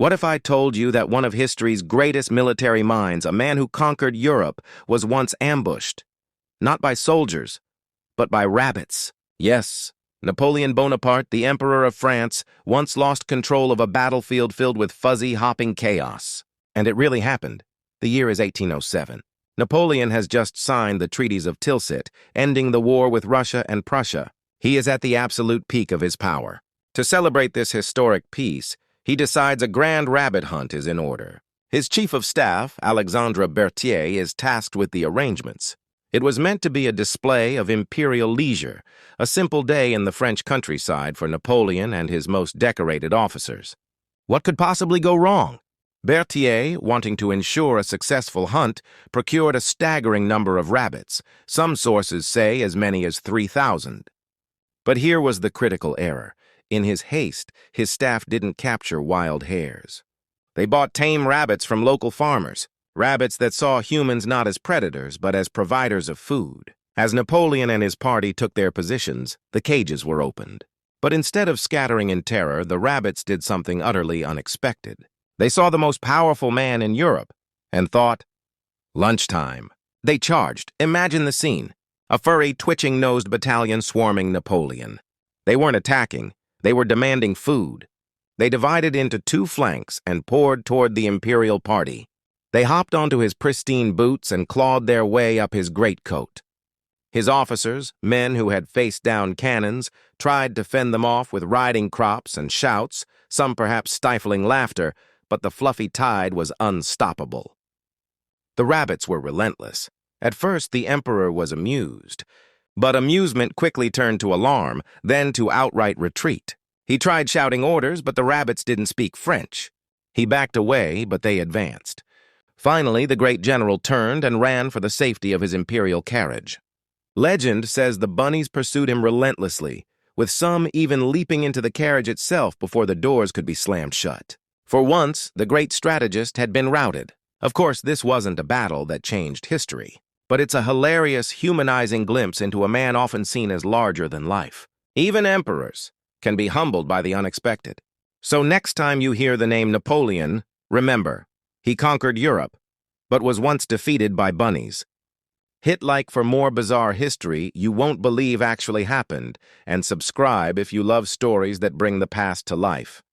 What if I told you that one of history's greatest military minds, a man who conquered Europe, was once ambushed? Not by soldiers, but by rabbits. Yes, Napoleon Bonaparte, the Emperor of France, once lost control of a battlefield filled with fuzzy, hopping chaos. And it really happened. The year is 1807. Napoleon has just signed the treaties of Tilsit, ending the war with Russia and Prussia. He is at the absolute peak of his power. To celebrate this historic peace, he decides a grand rabbit hunt is in order. His chief of staff, Alexandre Berthier, is tasked with the arrangements. It was meant to be a display of imperial leisure, a simple day in the French countryside for Napoleon and his most decorated officers. What could possibly go wrong? Berthier, wanting to ensure a successful hunt, procured a staggering number of rabbits. Some sources say as many as 3,000. But here was the critical error. In his haste, his staff didn't capture wild hares. They bought tame rabbits from local farmers, rabbits that saw humans not as predators but as providers of food. As Napoleon and his party took their positions, the cages were opened. But instead of scattering in terror, the rabbits did something utterly unexpected. They saw the most powerful man in Europe and thought, lunchtime. They charged. Imagine the scene. A furry, twitching-nosed battalion swarming Napoleon. They weren't attacking. They were demanding food. They divided into two flanks and poured toward the imperial party. They hopped onto his pristine boots and clawed their way up his greatcoat. His officers, men who had faced down cannons, tried to fend them off with riding crops and shouts, some perhaps stifling laughter, but the fluffy tide was unstoppable. The rabbits were relentless. At first, the emperor was amused. But amusement quickly turned to alarm, then to outright retreat. He tried shouting orders, but the rabbits didn't speak French. He backed away, but they advanced. Finally, the great general turned and ran for the safety of his imperial carriage. Legend says the bunnies pursued him relentlessly, with some even leaping into the carriage itself before the doors could be slammed shut. For once, the great strategist had been routed. Of course, this wasn't a battle that changed history. But it's a hilarious, humanizing glimpse into a man often seen as larger than life. Even emperors can be humbled by the unexpected. So next time you hear the name Napoleon, remember, he conquered Europe, but was once defeated by bunnies. Hit like for more bizarre history you won't believe actually happened, and subscribe if you love stories that bring the past to life.